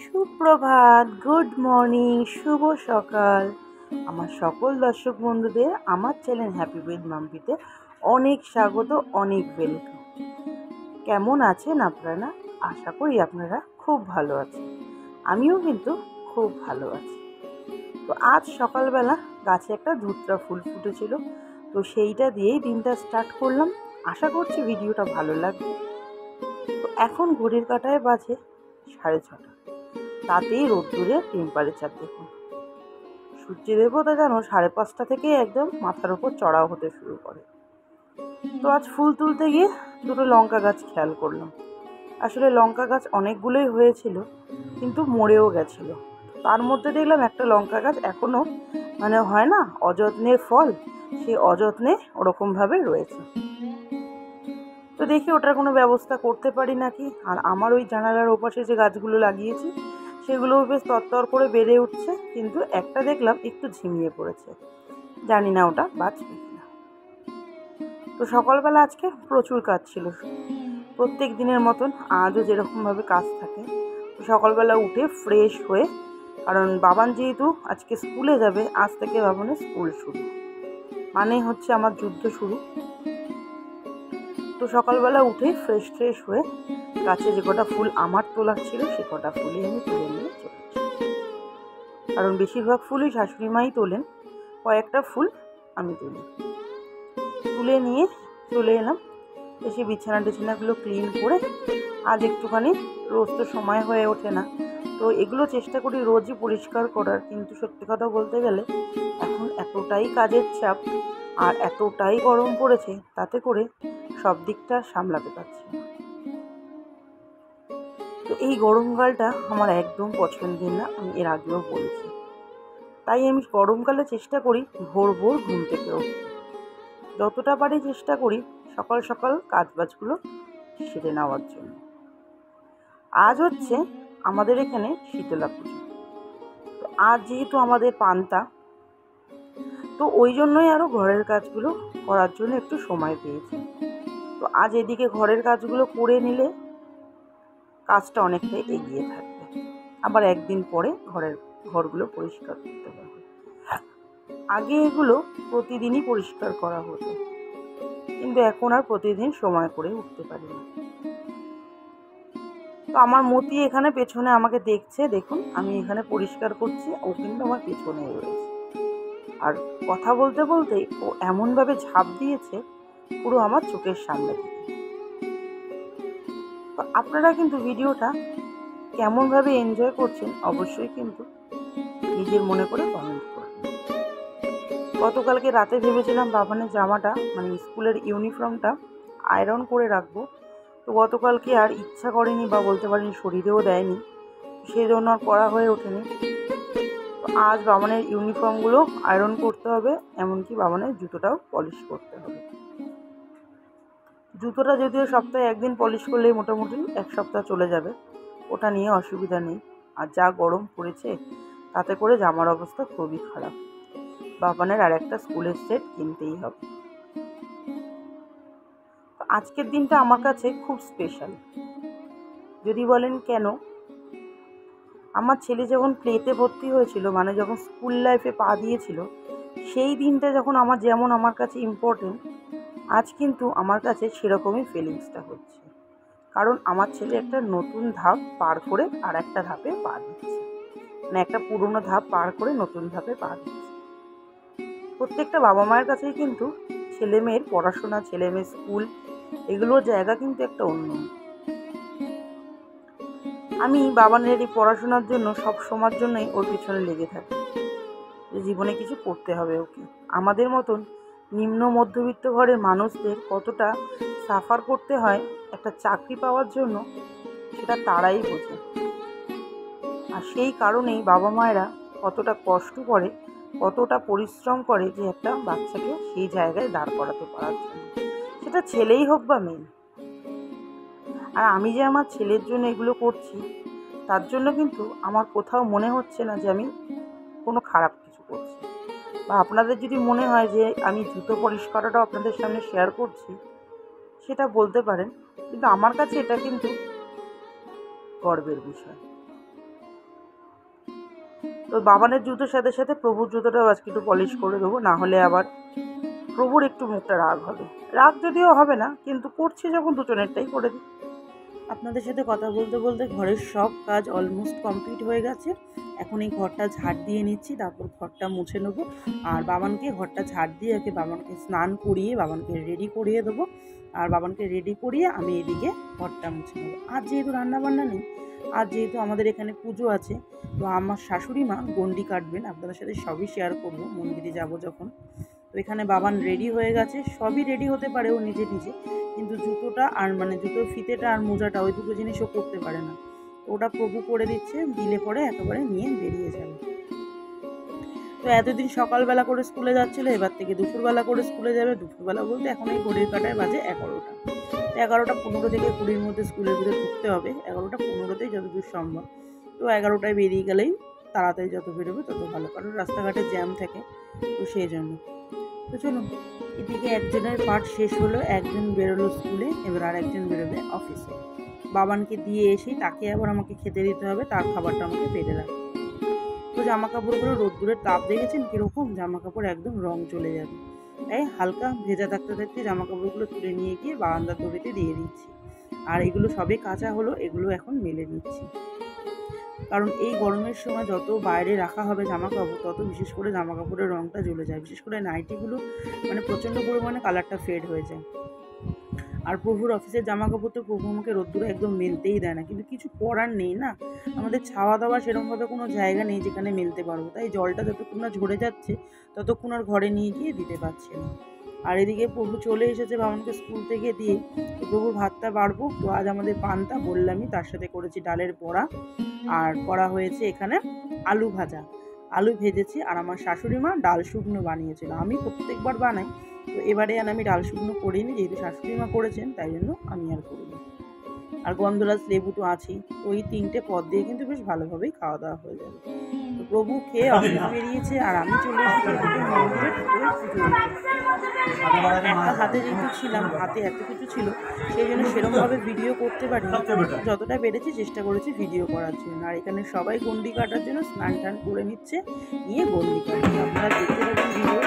সুপ্রভাত, good morning, শুভ সকাল। আমার সকল দর্শক বন্ধুদের আমার চ্যানেল হ্যাপি উইথ মাম্পিতে অনেক স্বাগত, অনেক ওয়েলকাম। কেমন আছেন আপনারা? আশা করি আপনারা খুব ভালো আছেন। আমিও কিন্তু খুব ভালো আছি। তো আজ সকালবেলা গাছে একটা ধুতরা ফুল ফুটেছিল, তো সেইটা দিয়েই দিনটা স্টার্ট করলাম। আশা করছি ভিডিওটা ভালো লাগবে। তো এখন ঘড়ির কাঁটায় বাজে 6:30। তাতেই রোদ্দুরের টেম্পারেচার দেখুন। সূর্য দেবতা যেন 5:30 থেকে একদম মাথার ওপর চড়াও হতে শুরু করে। তো আজ ফুল তুলতে গিয়ে দুটো লঙ্কা গাছ খেয়াল করলাম। আসলে লঙ্কা গাছ অনেকগুলোই হয়েছিল, কিন্তু মরেও গেছিল। তার মধ্যে দেখলাম একটা লঙ্কা গাছ এখনো হয় না অযত্নের ফল, সেই অযত্নে ওরকমভাবে রয়েছে। তো দেখি ওটার কোনো ব্যবস্থা করতে পারি নাকি। আর আমার ওই জানালার ওপাশে যে গাছগুলো লাগিয়েছি সেগুলোও বেশ তরতর করে বেড়ে উঠছে, কিন্তু একটা দেখলাম একটু ঝিমিয়ে পড়েছে। জানি না ওটা বাঁচবে কিনা। তো সকালবেলা আজকে প্রচুর কাজ ছিল, প্রত্যেক দিনের মতন আজও যেরকমভাবে কাজ থাকে। সকালবেলা উঠে ফ্রেশ হয়ে, কারণ বাবান যেহেতু আজকে স্কুলে যাবে, আজ থেকে বাবানের স্কুল শুরু, মানে হচ্ছে আমার যুদ্ধ শুরু। তো সকালবেলা উঠে ফ্রেশ হয়ে গাছে যে কটা ফুল আমার তোলার ছিল সে কটা ফুলই আমি তুলে নিয়ে চলেছি। কারণ বেশিরভাগ ফুলই শাশুড়ি মাই তোলেন, কয়েকটা ফুল আমি তুলে নিয়ে চলে এলাম। এসে বিছানাগুলো ক্লিন করে, আজ একটুখানি, রোজ তো সময় হয়ে ওঠে না, তো এগুলো চেষ্টা করি রোজই পরিষ্কার করার। কিন্তু সত্যি কথা বলতে গেলে এখন এতটাই কাজের চাপ আর এতটাই গরম পড়েছে, তাতে করে সব দিকটা সামলাতে পারছি না। তো এই গরমকালটা আমার একদম পছন্দের না, আমি এর আগেও বলেছি। তাই আমি গরমকালে চেষ্টা করি ভোর ঘুম থেকে উঠতে। যতটা পারি চেষ্টা করি সকাল সকাল কাজবাজগুলো সেরে নেওয়ার জন্য। আজ হচ্ছে আমাদের এখানে শীতলা পুজো। তো আজ যেহেতু আমাদের পান্তা, তো ওই জন্যই আরও ঘরের কাজগুলো করার জন্য একটু সময় পেয়েছি। তো আজ এদিকে ঘরের কাজগুলো করে নিলে কাজটা অনেকটাই এগিয়ে থাকবে। আবার একদিন পরে ঘরগুলো পরিষ্কার করতে হবে। আগে এগুলো প্রতিদিনই পরিষ্কার করা হতো, কিন্তু এখন আর প্রতিদিন সময় করে উঠতে পারি না। তো আমার মতি এখানে পেছনে আমাকে দেখছে, দেখুন আমি এখানে পরিষ্কার করছি, ও কিন্তু আমার পেছনেই রয়েছে। আর কথা বলতে বলতেই ও এমনভাবে ঝাঁপ দিয়েছে পুরো আমার চোখের সামনে থেকে। তো আপনারা কিন্তু ভিডিওটা কেমনভাবে এনজয় করছেন অবশ্যই কিন্তু নিজের মনে করে কমেন্ট করবেন। গতকালকে রাতে ভেবেছিলাম বাবানের জামাটা, মানে স্কুলের ইউনিফর্মটা আয়রন করে রাখবো। তো গতকালকে আর ইচ্ছা করেনি, বা বলতে পারিনি, শরীরেও দেয়নি, সেই জন্য আর করা হয়ে ওঠেনি। তো আজ বাবানের ইউনিফর্মগুলো আয়রন করতে হবে, এমনকি বাবানের জুতোটাও পলিশ করতে হবে। জুতোটা যদিও সপ্তাহে একদিন পলিশ করলেই মোটামুটি এক সপ্তাহ চলে যাবে, ওটা নিয়ে অসুবিধা নেই। আর যা গরম পড়েছে তাতে করে জামার অবস্থা খুবই খারাপ। বাবানের আর একটা স্কুলের সেট কিনতেই হবে। তো আজকের দিনটা আমার কাছে খুব স্পেশাল। যদি বলেন কেন, আমার ছেলে যখন প্লেতে ভর্তি হয়েছিল, মানে যখন স্কুল লাইফে পা দিয়েছিল, সেই দিনটা যখন আমার কাছে ইম্পর্টেন্ট, আজ কিন্তু আমার কাছে সেরকমই ফিলিংসটা হচ্ছে। কারণ আমার ছেলে একটা নতুন ধাপ পার করে আর একটা ধাপে পা দিচ্ছে, মানে একটা পুরনো ধাপ পার করে নতুন ধাপে পা দিচ্ছে। প্রত্যেকটা বাবা মায়ের কাছেই কিন্তু ছেলে মেয়ের পড়াশোনা, ছেলে মেয়ের স্কুল, এগুলোর জায়গা কিন্তু একটা অন্য। আমি বাবানের এই পড়াশোনার জন্য সব সময়ের জন্যই ওর পিছনে লেগে থাকি, যে জীবনে কিছু করতে হবে ওকে। আমাদের মতন নিম্ন মধ্যবিত্ত ঘরের মানুষদের কতটা সাফার করতে হয় একটা চাকরি পাওয়ার জন্য, সেটা তারাই বোঝে। আর সেই কারণেই বাবা মায়েরা কতটা কষ্ট করে, কতটা পরিশ্রম করে যে একটা বাচ্চাকে সেই জায়গায় দাঁড় করাতে পারার জন্য, সেটা ছেলেই হোক বা মেয়ে। আর আমি যে আমার ছেলের জন্য এগুলো করছি, তার জন্য কিন্তু আমার কোথাও মনে হচ্ছে না যে আমি কোনো খারাপ কিছু করছি। বা আপনাদের যদি মনে হয় যে আমি জুতো পলিশ করাটাও আপনাদের সামনে শেয়ার করছি, সেটা বলতে পারেন, কিন্তু আমার কাছে এটা কিন্তু গর্বের বিষয়। তো বাবানের জুতোর সাথে সাথে প্রভুর জুতোটাও আজকে একটু পলিশ করে দেবো, না হলে আবার প্রভুর একটু মুখটা রাগ হবে। রাগ যদিও হবে না, কিন্তু করছি যখন দুজনেরটাই করে দিই। আপনাদের সাথে কথা বলতে বলতে ঘরের সব কাজ অলমোস্ট কমপ্লিট হয়ে গেছে। এখন এই ঘরটা ঝাড় দিয়ে নিচ্ছি, তারপর ঘরটা মুছে নেবো। আর বাবানকে ঘরটা ঝাড় দিয়ে ওকে বাবানকে স্নান করিয়ে বাবানকে রেডি করিয়ে দেবো। আর বাবানকে রেডি করিয়ে আমি এদিকে ঘরটা মুছে নেবো। আর যেহেতু রান্নাবান্না নেই, আর যেহেতু আমাদের এখানে পুজো আছে, তো আমার শাশুড়ি মা গণ্ডি কাটবেন, আপনাদের সাথে সবই শেয়ার করবো মন্দিরে যাব যখন। তো এখানে বাবান রেডি হয়ে গেছে, সবই রেডি হতে পারে ও নিজে নিজে, কিন্তু জুতোটা আর জুতোর ফিতেটা আর মোজাটা ওই দুটো জিনিস ও করতে পারে না। ওটা প্রভু করে দিচ্ছে, দিলে পরে একেবারে নিয়ে বেরিয়ে যাবে। তো এতদিন সকালবেলা করে স্কুলে যাচ্ছিলো, এবার থেকে দুপুরবেলা করে স্কুলে যাবে। দুপুরবেলা বলতে এখন এই ঘড়ির কাঁটায় বাজে 11টা। 11টা 15 থেকে 20-র মধ্যে স্কুলের ভিতরে ঢুকতে হবে, 11টা 15তেই যতদূর সম্ভব। তো 11টায় বেরিয়ে গেলেই তাড়াতাড়ি যত বেরোবে তত ভালো, কারণ রাস্তাঘাটে জ্যাম থাকে, তো সেই জন্য। তো চলুন, এদিকে একজনের পাঠ শেষ হলো, একজন বেরোলো স্কুলে, এবার আর একজন বেরোবে অফিসে। বাবানকে দিয়ে এসেই তাকে আবার আমাকে খেতে দিতে হবে, তার খাবারটা আমাকে পেতে রাখবে। তো জামা কাপড়গুলো রোদ্দুরের তাপ দেখেছেন কীরকম, জামা কাপড় একদম রং চলে যাবে, তাই হালকা ভেজা থাকতে থাকতে জামা কাপড়গুলো তুলে নিয়ে গিয়ে বারান্দার দড়িতে দিয়ে দিচ্ছি। আর এগুলো সবে কাঁচা হলো, এগুলো এখন মেলে দিচ্ছি, কারণ এই গরমের সময় যত বাইরে রাখা হবে জামা কাপড়, তত বিশেষ করে জামা কাপড়ের রঙটা জ্বলে যায়, বিশেষ করে নাইটিগুলো প্রচণ্ড পরিমাণে কালারটা ফেড হয়ে যায়। আর প্রভুর অফিসের জামা কাপড় তো প্রভু আমাকে রোদ্দুরে একদম মেলতেই দেয় না, কিন্তু কিছু করার নেই না, আমাদের ছাওয়া দাওয়া সেরকমভাবে কোনো জায়গা নেই যেখানে মেলতে পারবো, তাই জলটা যতক্ষণ না ঝরে যাচ্ছে ততক্ষণ আর ঘরে নিয়ে গিয়ে দিতে পারছি না। আর এদিকে প্রভু চলে এসেছে বাবানকে স্কুল থেকে দিয়ে, তো প্রভুর ভাতটা বাড়বো। তো আজ আমাদের পান্তা বললামই, তার সাথে করেছি ডালের বড়া, আর করা হয়েছে এখানে আলু ভাজা, আলু ভেজেছি। আর আমার শাশুড়ি মা ডাল শুকনো বানিয়েছিল, আমি প্রত্যেকবার বানাই, তো এবারে আর আমি ডাল শুকনো করিনি, যেহেতু শাশুড়ি মা করেছেন তাই জন্য আমি আর করিনি। আর গন্ধরাজ লেবু তো আছেই, তো এই 3টে পদ দিয়ে কিন্তু বেশ ভালোভাবেই খাওয়া দাওয়া হয়ে যাবে। তো প্রভু খেয়ে অফিস বেরিয়েছে, আর আমি চলে এসেছি এদিকে মন্দিরে পুজো দিতে। একটা হাতে যেহেতু ছিলাম, হাতে এত কিছু ছিল, সেই জন্য সেরকমভাবে ভিডিও করতে পারিনি, যতটা পেরেছি চেষ্টা করেছি ভিডিও করার জন্য। আর এখানে সবাই গণ্ডি কাটার জন্য স্নান টান করে নিচ্ছে, নিয়ে গণ্ডি কাটছে। আপনারা দেখতে পাবেন ভিডিও।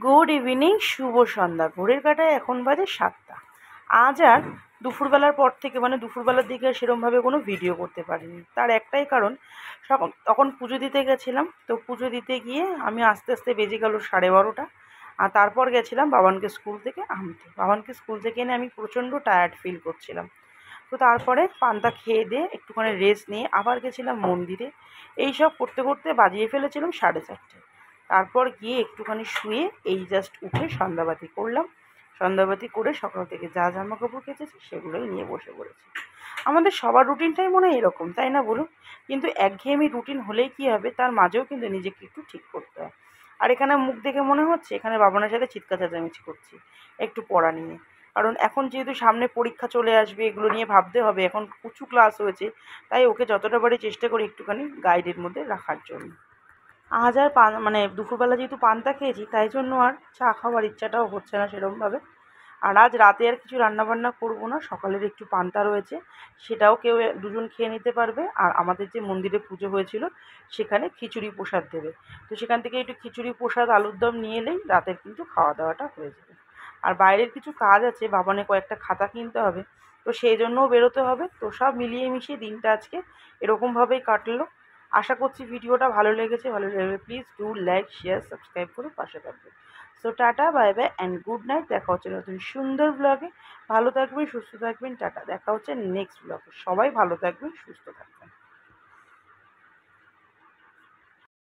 গুড ইভিনিং, শুভ সন্ধ্যা। ঘড়ির কাঁটায় এখন বাজে 7টা। আজ আর দুপুরবেলার পর থেকে দুপুরবেলার দিকে সেরমভাবে কোনো ভিডিও করতে পারিনি। তার একটাই কারণ, তখন পুজো দিতে গেছিলাম, তো পুজো দিতে গিয়ে আমি আস্তে আস্তে বেজে গেল 12:30। আর তারপর গেছিলাম বাবানকে স্কুল থেকে আনতে। বাবানকে স্কুল থেকে এনে আমি প্রচণ্ড টায়ার্ড ফিল করছিলাম। তো তারপরে পান্তা খেয়ে দিয়ে একটুখানি রেস্ট নিয়ে আবার গেছিলাম মন্দিরে। এইসব করতে করতে বাজিয়ে ফেলেছিলাম 4:30। তারপর গিয়ে একটুখানি শুয়ে এই জাস্ট উঠে সন্ধ্যাবাতি করলাম। সন্ধ্যাবাতি করে সকাল থেকে যা জামা কাপড় কেচেছি সেগুলোই নিয়ে বসে পড়েছি। আমাদের সবার রুটিনটাই মনে হয় এরকম, তাই না বলুন? কিন্তু একঘেয়েমি রুটিন হলেই কী হবে, তার মাঝেও কিন্তু নিজেকে একটু ঠিক করতে হয়। আর এখানে মুখ দেখে মনে হচ্ছে এখানে বাবানের সাথে চিৎকার চেঁচামেচি করছি একটু পড়া নিয়ে, কারণ এখন যেহেতু সামনে পরীক্ষা চলে আসবে, এগুলো নিয়ে ভাবতে হবে। এখন উঁচু ক্লাস হয়েছে, তাই ওকে যতটা পারি চেষ্টা করি একটুখানি গাইডের মধ্যে রাখার জন্য। আজ আর দুপুরবেলা যেহেতু পান্তা খেয়েছি, তাই জন্য আর চা খাওয়ার ইচ্ছাটাও হচ্ছে না সেরকমভাবে। আর আজ রাতে আর কিছু রান্নাবান্না করবো না, সকালের একটু পান্তা রয়েছে, সেটাও কেউ দুজন খেয়ে নিতে পারবে। আর আমাদের যে মন্দিরে পুজো হয়েছিল সেখানে খিচুড়ি প্রসাদ দেবে, তো সেখান থেকে একটু খিচুড়ি প্রসাদ আলুর দম নিয়ে এলেই রাতের কিন্তু খাওয়া দাওয়াটা হয়ে যাবে। আর বাইরের কিছু কাজ আছে, বাবানের কয়েকটা খাতা কিনতে হবে, তো সেই জন্যও বেরোতে হবে। তো সব মিলিয়ে মিশিয়ে দিনটা আজকে এরকমভাবেই কাটলো। আশা করছি ভিডিওটা ভালো লেগেছে। ভালো লাগলে please do like, share, subscribe করে পাশে থাকবে। So tata, bye bye and good night. দেখা হচ্ছে নতুন সুন্দর ব্লগে। ভালো থাকবেন, সুস্থ থাকবেন। টাটা, দেখা হচ্ছে নেক্সট ব্লগে। সবাই ভালো থাকবেন, সুস্থ থাকবেন।